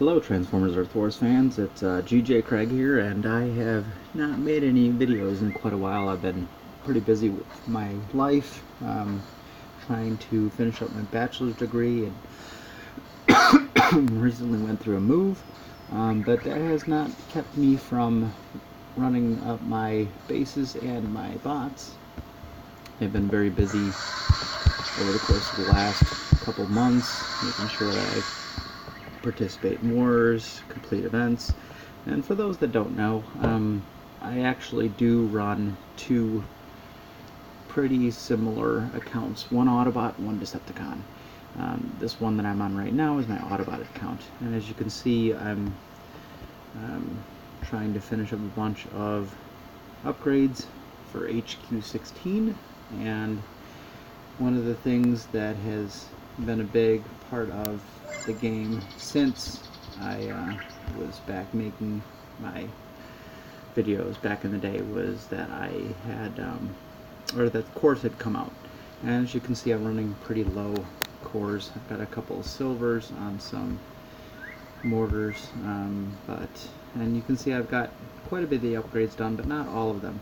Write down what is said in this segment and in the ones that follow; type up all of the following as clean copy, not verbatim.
Hello Transformers Earth Wars fans, it's GJ Craig here, and I have not made any videos in quite a while. I've been pretty busy with my life, trying to finish up my bachelor's degree, and recently went through a move, but that has not kept me from running up my bases and my bots. I've been very busy over the course of the last couple months, making sure that I participate in wars, complete events, and for those that don't know, I actually do run two pretty similar accounts, one Autobot, one Decepticon. This one that I'm on right now is my Autobot account, and as you can see, I'm trying to finish up a bunch of upgrades for HQ16, and one of the things that has been a big part of the game since I was back making my videos back in the day was that I had, or that cores had come out. And as you can see, I'm running pretty low cores. I've got a couple of silvers on some mortars, and you can see I've got quite a bit of the upgrades done, but not all of them.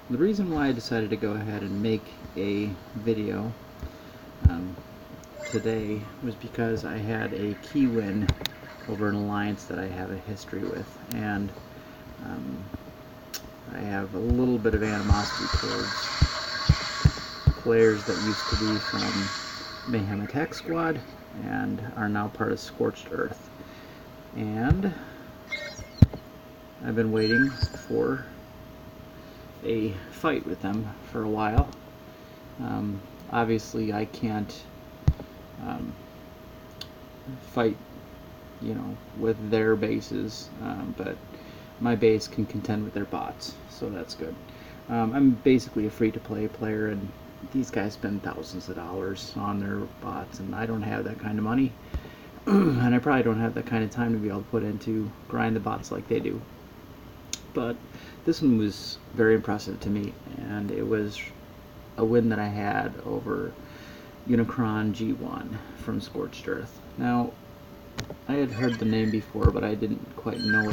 The reason why I decided to go ahead and make a video today was because I had a key win over an alliance that I have a history with, and I have a little bit of animosity towards players that used to be from Mayhem Attack Squad and are now part of Scorched Earth. And I've been waiting for a fight with them for a while. Obviously I can't fight, with their bases, but my base can contend with their bots, so that's good. I'm basically a free-to-play player, and these guys spend thousands of dollars on their bots, and I don't have that kind of money, and I probably don't have that kind of time to be able to put into grind the bots like they do. But this one was very impressive to me, and it was a win that I had over UnicronG1 from Scorched Earth. Now, I had heard the name before, but I didn't quite know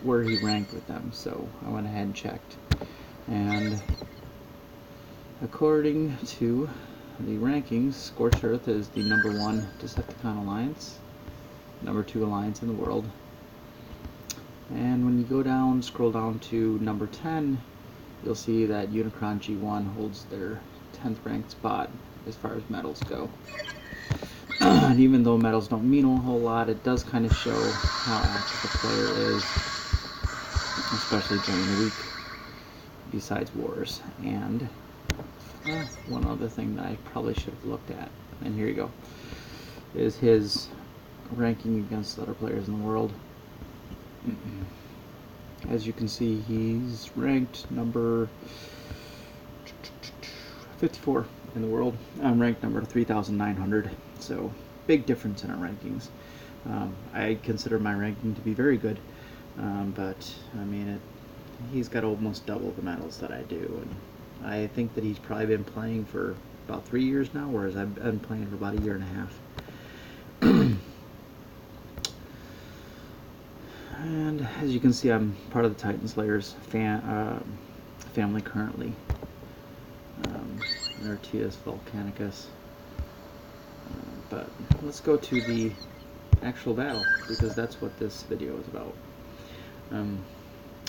where he ranked with them, so I went ahead and checked. And according to the rankings, Scorched Earth is the #1 Decepticon alliance, #2 alliance in the world. And when you go down, scroll down to number 10, you'll see that UnicronG1 holds their 10th ranked spot as far as medals go. And even though medals don't mean a whole lot, it does kind of show how active a player is, especially during the week, besides wars. And one other thing that I probably should have looked at, and here you go, is his ranking against other players in the world. As you can see, he's ranked number 54 in the world. I'm ranked number 3,900, so big difference in our rankings. I consider my ranking to be very good, but I mean, he's got almost double the medals that I do, and I think that he's probably been playing for about 3 years now, whereas I've been playing for about a year and a half. And as you can see, I'm part of the Titan Slayers family currently. Artius Volcanicus. But let's go to the actual battle, because that's what this video is about.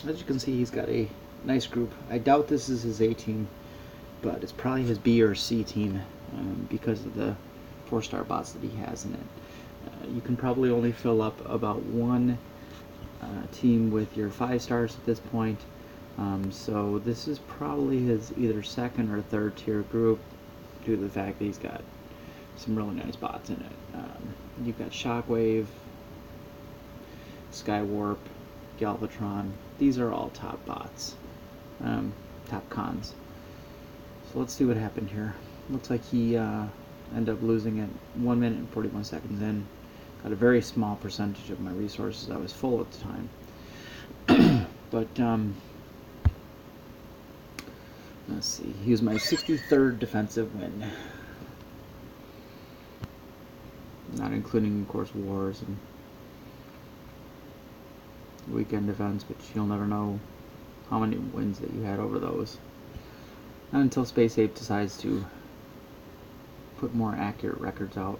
As you can see, he's got a nice group. I doubt this is his A team, but it's probably his B or C team, because of the 4-star bots that he has in it. You can probably only fill up about one team with your 5 stars at this point, so this is probably his either second or third tier group, due to the fact that he's got some really nice bots in it. You've got Shockwave, Skywarp, Galvatron. These are all top bots, top cons. So let's see what happened here. Looks like he ended up losing it 1 minute and 41 seconds in. Got a very small percentage of my resources. I was full at the time. But let's see. He was my 63rd defensive win, not including, of course, wars and weekend events, but you'll never know how many wins that you had over those. Not until Space Ape decides to put more accurate records out.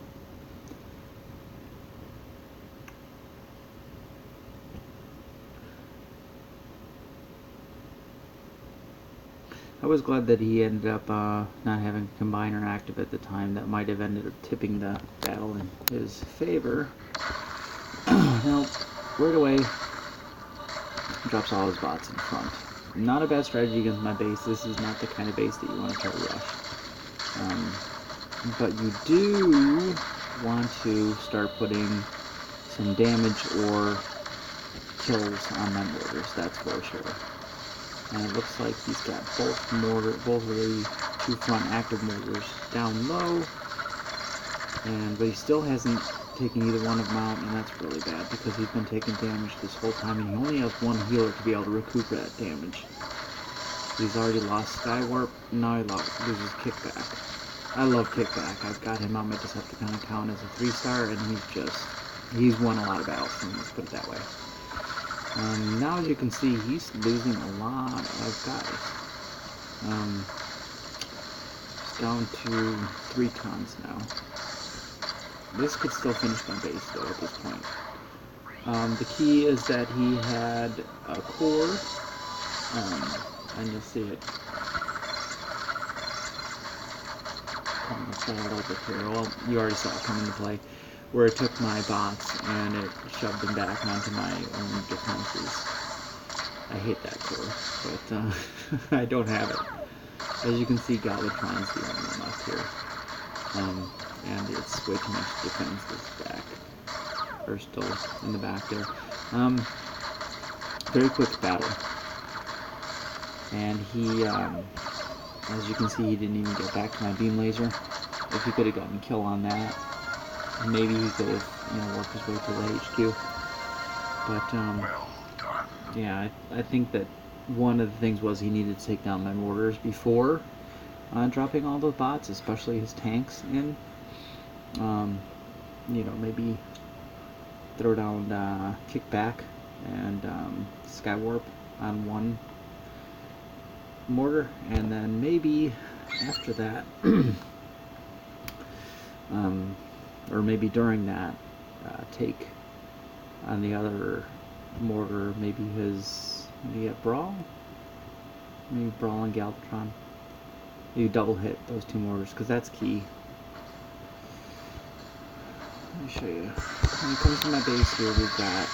I was glad that he ended up not having a combiner active at the time. That might have ended up tipping the battle in his favor. Now, right away, drops all his bots in front. Not a bad strategy against my base. This is not the kind of base that you want to try to rush. But you do want to start putting some damage or kills on my mortars, that's for sure. And it looks like he's got both of the two front active mortars down low, but he still hasn't taken either one of them out, and that's really bad because he's been taking damage this whole time, and he only has one healer to be able to recoup that damage. He's already lost Skywarp, now he loses Kickback. I love Kickback. I've got him on my Decepticon account as a 3-star, and he's won a lot of battles for me, let's put it that way. Now as you can see, he's losing a lot of guys. He's down to 3 cons now. This could still finish my base though at this point. The key is that he had a core, and you'll see it come into play a little bit here. Well, you already saw it come into play, where it took my bots and it shoved them back onto my own defenses. I hate that core, but I don't have it. As you can see, Galvatron's the only one left here. And it's way too much defenses back. Or still in the back there. Very quick battle. And he, as you can see, he didn't even get back to my beam laser. If he could have gotten a kill on that, maybe he could have, worked his way to the HQ. But, yeah, I think that one of the things was he needed to take down my mortars before dropping all those bots, especially his tanks in. Maybe throw down Kickback and Skywarp on one mortar, and then maybe after that, or maybe during that, take on the other mortar, maybe Brawl? Maybe Brawl and Galvatron. You double hit those 2 mortars, because that's key. Let me show you. When it comes to my base here, we've got...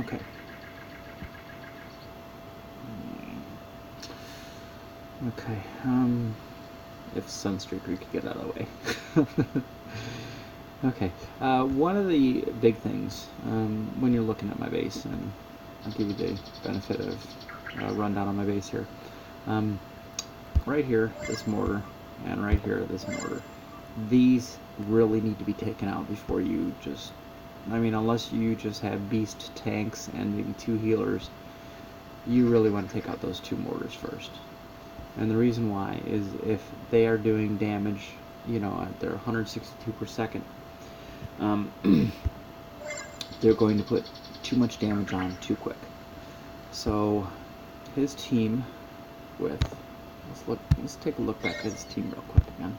Okay. Okay, if Sunstreaker could get out of the way. Okay, one of the big things, when you're looking at my base, and I'll give you the benefit of a rundown on my base here. Right here, this mortar, and right here, this mortar. These really need to be taken out before you just... unless you just have beast tanks and maybe 2 healers, you really want to take out those 2 mortars first. And the reason why is if they are doing damage, at their 162 per second, they're going to put too much damage on too quick. So his team with... Let's take a look back at his team real quick again.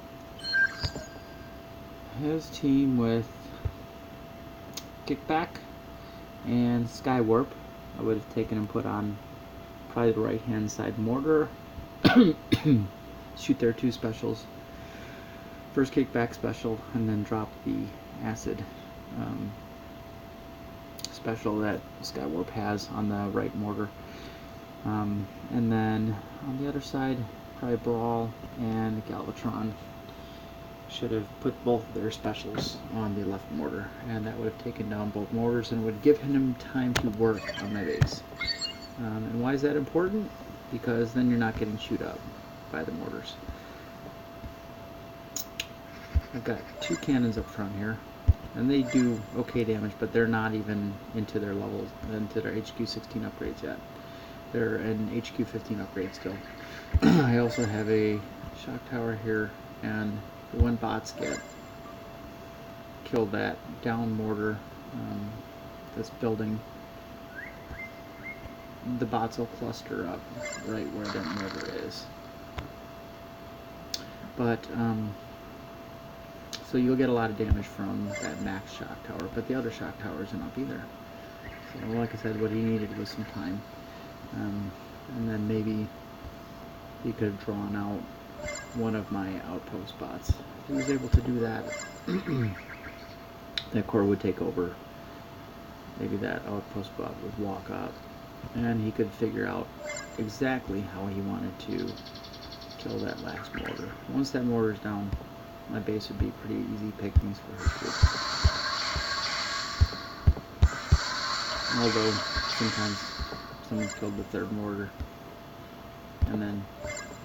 His team with Kickback and Skywarp, I would have taken and put on probably the right hand side mortar. Shoot their 2 specials. First Kickback special, and then drop the acid special that Skywarp has on the right mortar. And then on the other side, probably Brawl and Galvatron should have put both of their specials on the left mortar, and that would have taken down both mortars and would give him time to work on my base. And why is that important? Because then you're not getting chewed up by the mortars. I've got 2 cannons up front here, and they do okay damage, but they're not even into their levels, into their HQ 16 upgrades yet. They're an HQ 15 upgrade still. I also have a shock tower here, and when bots get kill that down mortar that's building, the bots will cluster up right where that mortar is. But so you'll get a lot of damage from that max shock tower, but the other shock tower isn't up either. So like I said, what he needed was some time, and then maybe he could have drawn out one of my outpost bots. If he was able to do that, that core would take over. Maybe that outpost bot would walk up, and he could figure out exactly how he wanted to kill that last mortar. Once that mortar's down, my base would be pretty easy pickings for his group. Although sometimes someone's killed the third mortar, and then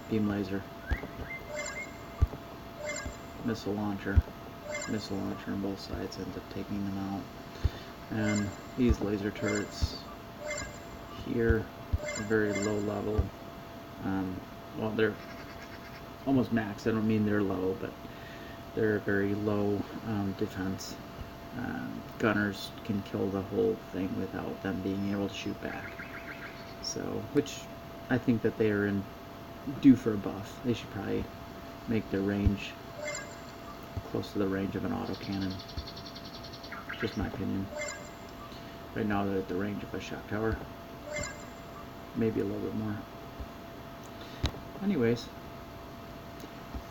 beam laser, missile launcher on both sides ends up taking them out. And these laser turrets here are very low level. Well, they're almost max. I don't mean they're low, but they're very low defense. Gunners can kill the whole thing without them being able to shoot back. So, which I think that they are due for a buff. They should probably make their range close to the range of an autocannon. Just my opinion. Right now they're at the range of a shock tower. Maybe a little bit more. Anyways,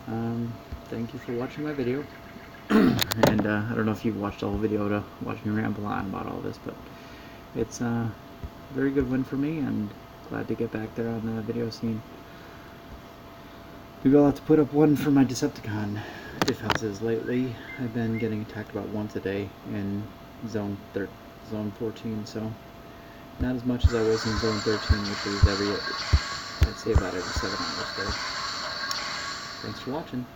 thank you for watching my video. And I don't know if you've watched the whole video to watch me ramble on about all this, but it's a very good win for me, and glad to get back there on the video scene. Maybe I'll have to put up one for my Decepticon defenses. Lately I've been getting attacked about once a day in zone 14, so not as much as I was in zone 13, which was I'd say about every 7 hours there. Thanks for watching.